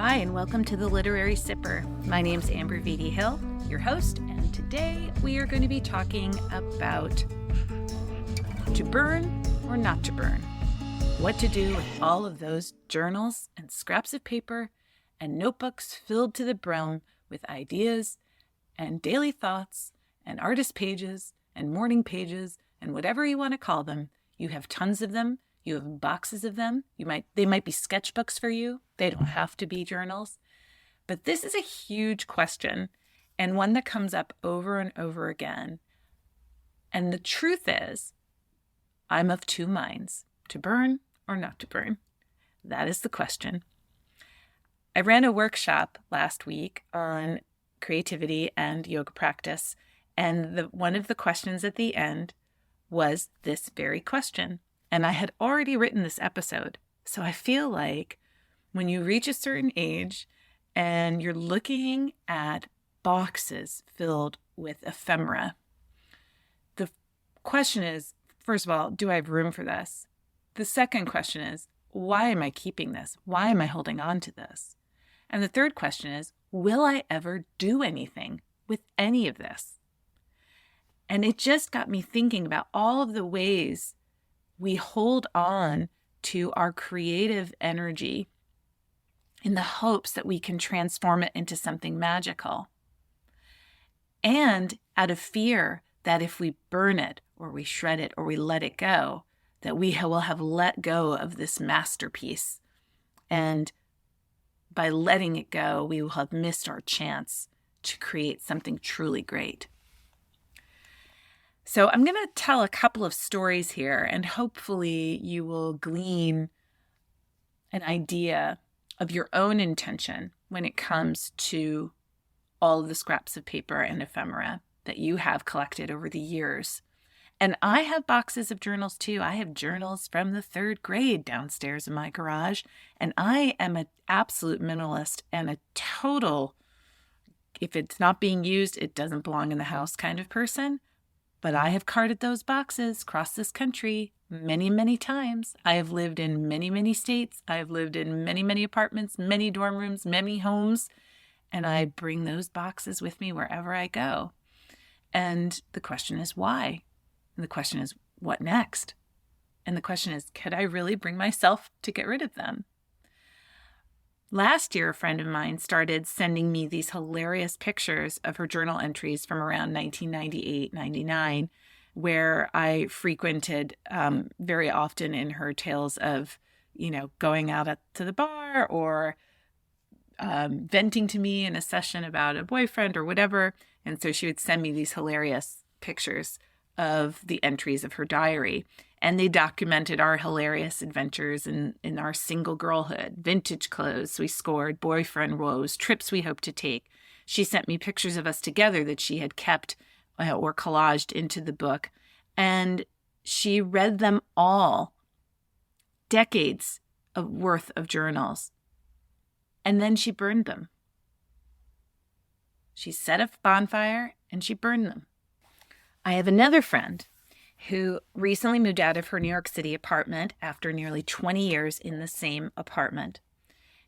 Hi, and welcome to the Literary Sipper. My name's Amber Vitti Hill, your host, and today we are going to be talking about to burn or not to burn. What to do with all of those journals and scraps of paper and notebooks filled to the brim with ideas and daily thoughts and artist pages and morning pages and whatever you want to call them. You have tons of them. You have boxes of them. They might be sketchbooks for you. They don't have to be journals. But this is a huge question and one that comes up over and over again. And the truth is, I'm of two minds, to burn or not to burn. That is the question. I ran a workshop last week on creativity and yoga practice, and one of the questions at the end was this very question. And I had already written this episode. So I feel like when you reach a certain age and you're looking at boxes filled with ephemera, the question is, first of all, do I have room for this? The second question is, why am I keeping this? Why am I holding on to this? And the third question is, will I ever do anything with any of this? And it just got me thinking about all of the ways we hold on to our creative energy in the hopes that we can transform it into something magical. And out of fear that if we burn it or we shred it or we let it go, that we will have let go of this masterpiece. And by letting it go, we will have missed our chance to create something truly great. So I'm going to tell a couple of stories here, and hopefully you will glean an idea of your own intention when it comes to all of the scraps of paper and ephemera that you have collected over the years. And I have boxes of journals too. I have journals from the 3rd grade downstairs in my garage, and I am an absolute minimalist and a total, if it's not being used, it doesn't belong in the house kind of person. But I have carted those boxes across this country many, many times. I have lived in many, many states. I have lived in many, many apartments, many dorm rooms, many homes. And I bring those boxes with me wherever I go. And the question is, why? And the question is, what next? And the question is, could I really bring myself to get rid of them? Last year, a friend of mine started sending me these hilarious pictures of her journal entries from around 1998, 99, where I frequented very often in her tales of, going out to the bar or venting to me in a session about a boyfriend or whatever. And so she would send me these hilarious pictures of the entries of her diary. And they documented our hilarious adventures in our single girlhood, vintage clothes we scored, boyfriend woes, trips we hoped to take. She sent me pictures of us together that she had kept or collaged into the book. And she read them all, decades worth of journals. And then she burned them. She set a bonfire and she burned them. I have another friend who recently moved out of her New York City apartment after nearly 20 years in the same apartment.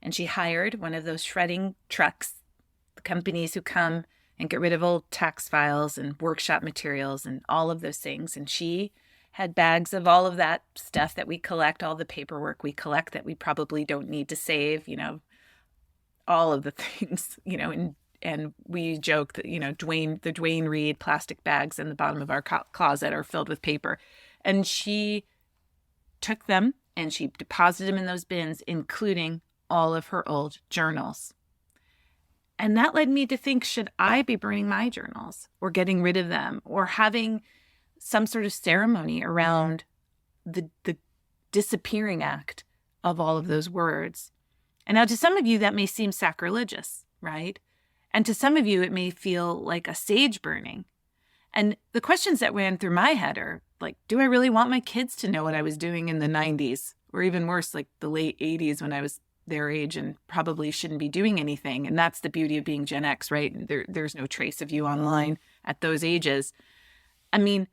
And she hired one of those shredding trucks, the companies who come and get rid of old tax files and workshop materials and all of those things. And she had bags of all of that stuff that we collect, all the paperwork we collect that we probably don't need to save, all of the things, and we joke that, the Dwayne Reed plastic bags in the bottom of our closet are filled with paper. And she took them and she deposited them in those bins, including all of her old journals. And that led me to think, should I be burning my journals or getting rid of them or having some sort of ceremony around the disappearing act of all of those words? And now to some of you, that may seem sacrilegious, right? And to some of you, it may feel like a sage burning. And the questions that ran through my head are like, do I really want my kids to know what I was doing in the 90s? Or even worse, like the late 80s when I was their age and probably shouldn't be doing anything. And that's the beauty of being Gen X, right? There's no trace of you online at those ages. I mean,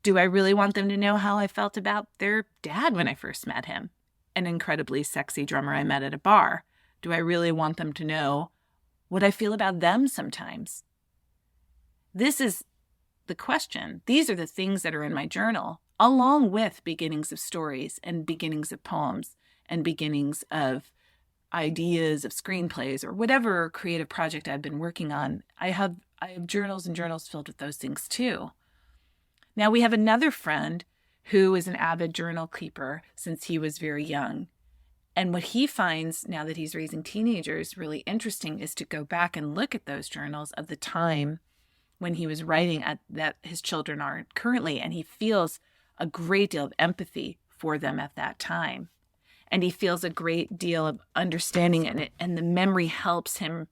do I really want them to know how I felt about their dad when I first met him? An incredibly sexy drummer I met at a bar. do I really want them to know what I feel about them sometimes? This is the question. These are the things that are in my journal, along with beginnings of stories and beginnings of poems and beginnings of ideas of screenplays or whatever creative project I've been working on. I have journals and journals filled with those things too. Now we have another friend who is an avid journal keeper since he was very young. And what he finds now that he's raising teenagers really interesting is to go back and look at those journals of the time when he was writing at that his children are currently, and he feels a great deal of empathy for them at that time. And he feels a great deal of understanding in it, and the memory helps him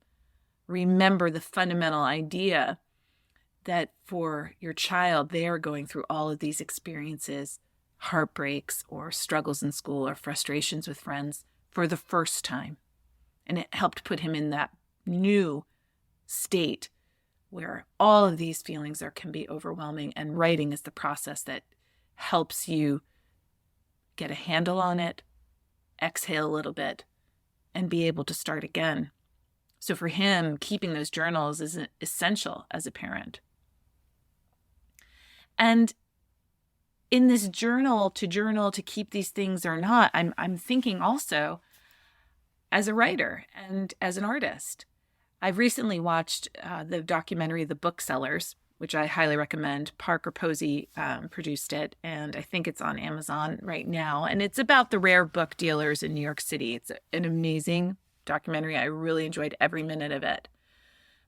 remember the fundamental idea that for your child, they are going through all of these experiences, heartbreaks or struggles in school or frustrations with friends for the first time. And it helped put him in that new state where all of these feelings can be overwhelming, and writing is the process that helps you get a handle on it, exhale a little bit, and be able to start again. So for him, keeping those journals is essential as a parent. And in this journal to keep these things or not, I'm thinking also as a writer and as an artist. I've recently watched the documentary The Booksellers, which I highly recommend. Parker Posey produced it, and I think it's on Amazon right now. And it's about the rare book dealers in New York City. It's an amazing documentary. I really enjoyed every minute of it.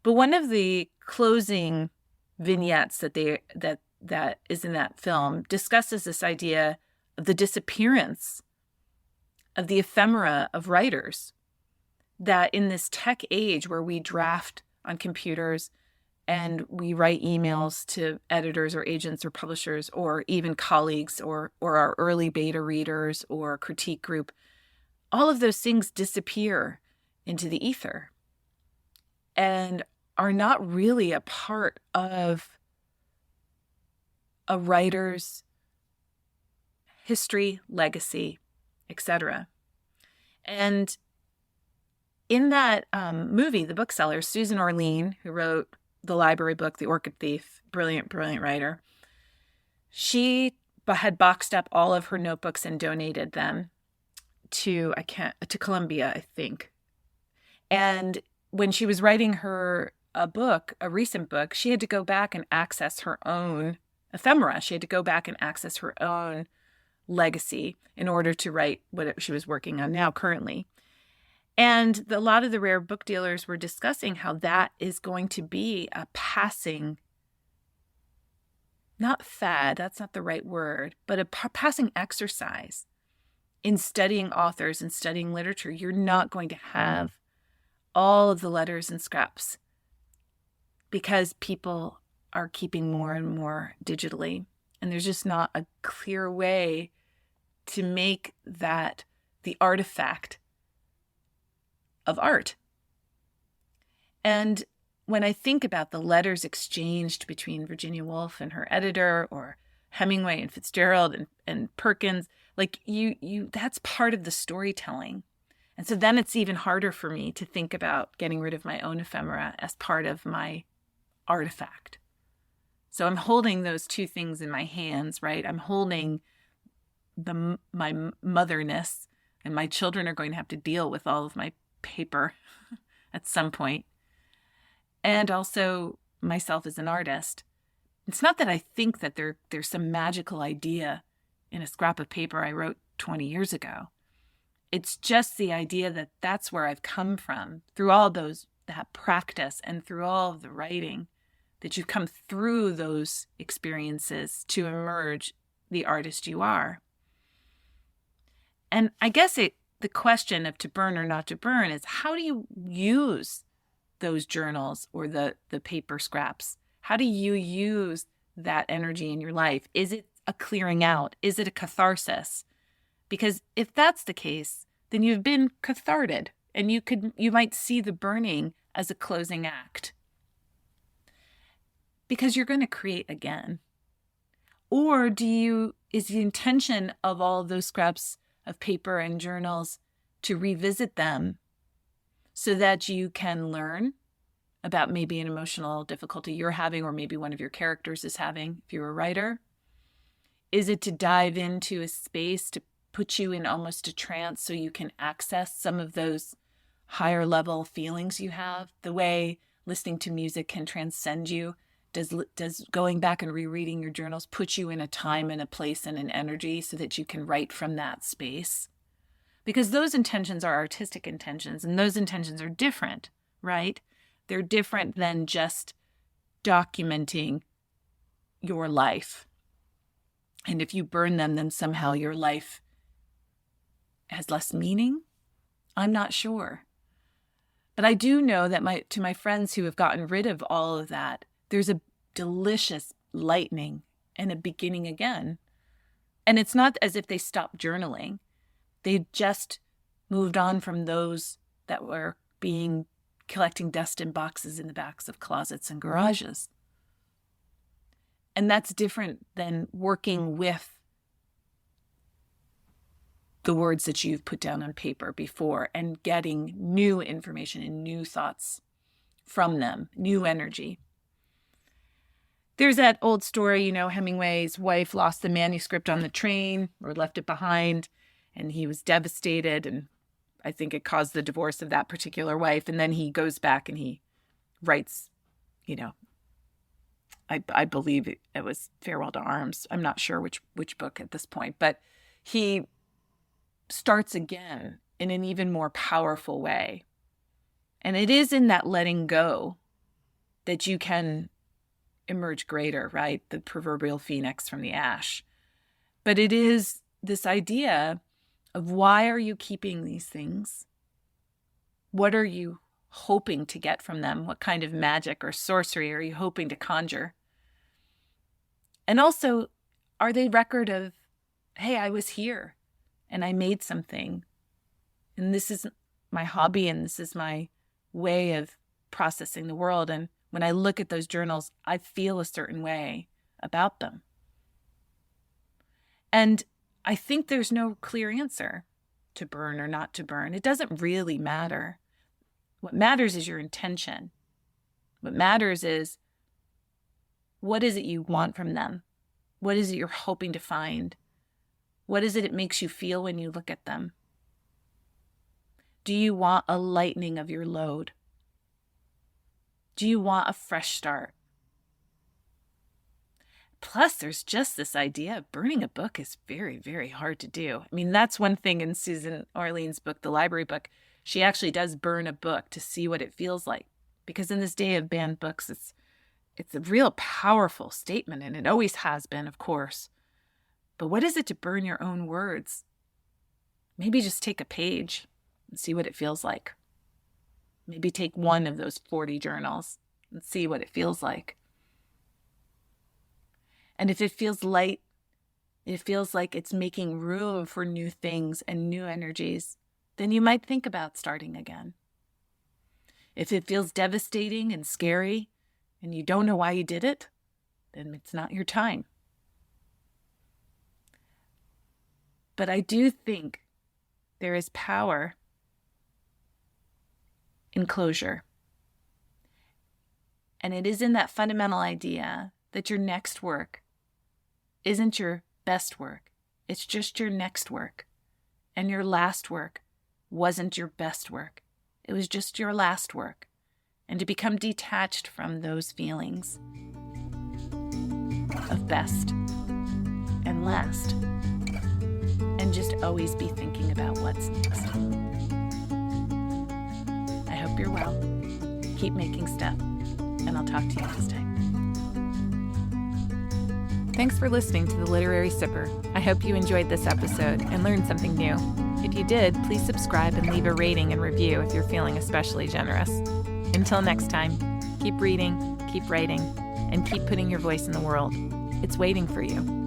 But one of the closing vignettes that is in that film discusses this idea of the disappearance of the ephemera of writers. That in this tech age where we draft on computers and we write emails to editors or agents or publishers or even colleagues or our early beta readers or critique group, all of those things disappear into the ether and are not really a part of a writer's history, legacy, etc. And in that movie, The Booksellers, Susan Orlean, who wrote the library book, The Orchid Thief, brilliant, brilliant writer, she had boxed up all of her notebooks and donated them to Columbia, I think. And when she was writing a recent book, she had to go back and access her own ephemera. She had to go back and access her own legacy in order to write what she was working on now currently. And a lot of the rare book dealers were discussing how that is going to be a passing, not fad, that's not the right word, but a passing exercise in studying authors and studying literature. You're not going to have all of the letters and scraps because people are keeping more and more digitally. And there's just not a clear way to make that the artifact of art. And when I think about the letters exchanged between Virginia Woolf and her editor, or Hemingway and Fitzgerald and Perkins, like you that's part of the storytelling. And so then it's even harder for me to think about getting rid of my own ephemera as part of my artifact. So I'm holding those two things in my hands, right? I'm holding my motherness, and my children are going to have to deal with all of my paper at some point. And also myself as an artist. It's not that I think that there's some magical idea in a scrap of paper I wrote 20 years ago. It's just the idea that that's where I've come from through all that practice and through all of the writing, that you come through those experiences to emerge the artist you are. And I guess the question of to burn or not to burn is, how do you use those journals or the paper scraps? How do you use that energy in your life? Is it a clearing out? Is it a catharsis? Because if that's the case, then you've been catharted, and you might see the burning as a closing act. Because you're going to create again. Or is the intention of all of those scraps of paper and journals to revisit them so that you can learn about maybe an emotional difficulty you're having, or maybe one of your characters is having, if you're a writer? Is it to dive into a space to put you in almost a trance so you can access some of those higher level feelings you have? The way listening to music can transcend you. Does going back and rereading your journals put you in a time and a place and an energy so that you can write from that space? Because those intentions are artistic intentions, and those intentions are different, right? They're different than just documenting your life. And if you burn them, then somehow your life has less meaning? I'm not sure. But I do know that to my friends who have gotten rid of all of that, there's a delicious lightening and a beginning again. And it's not as if they stopped journaling. They just moved on from those that were collecting dust in boxes in the backs of closets and garages. And that's different than working with the words that you've put down on paper before and getting new information and new thoughts from them, new energy. There's that old story, Hemingway's wife lost the manuscript on the train or left it behind, and he was devastated, and I think it caused the divorce of that particular wife. And then he goes back and he writes, I believe it was Farewell to Arms. I'm not sure which book at this point, but he starts again in an even more powerful way. And it is in that letting go that you can emerge greater, right? The proverbial phoenix from the ash. But it is this idea of, why are you keeping these things? What are you hoping to get from them? What kind of magic or sorcery are you hoping to conjure? And also, are they record of, hey, I was here and I made something, and this is my hobby, and this is my way of processing the world. And when I look at those journals, I feel a certain way about them. And I think there's no clear answer to burn or not to burn. It doesn't really matter. What matters is your intention. What matters is, what is it you want from them? What is it you're hoping to find? What is it makes you feel when you look at them? Do you want a lightening of your load? Do you want a fresh start? Plus, there's just this idea of burning a book is very, very hard to do. I mean, that's one thing in Susan Orlean's book, The Library Book. She actually does burn a book to see what it feels like. Because in this day of banned books, it's a real powerful statement, and it always has been, of course. But what is it to burn your own words? Maybe just take a page and see what it feels like. Maybe take one of those 40 journals and see what it feels like. And if it feels light, it feels like it's making room for new things and new energies, then you might think about starting again. If it feels devastating and scary and you don't know why you did it, then it's not your time. But I do think there is power in closure. And it is in that fundamental idea that your next work isn't your best work. It's just your next work. And your last work wasn't your best work. It was just your last work. And to become detached from those feelings of best and last. And just always be thinking about what's next. I hope you're well. Keep making stuff. And I'll talk to you next time. Thanks for listening to The Literary Sipper. I hope you enjoyed this episode and learned something new. If you did, please subscribe and leave a rating and review if you're feeling especially generous. Until next time, keep reading, keep writing, and keep putting your voice in the world. It's waiting for you.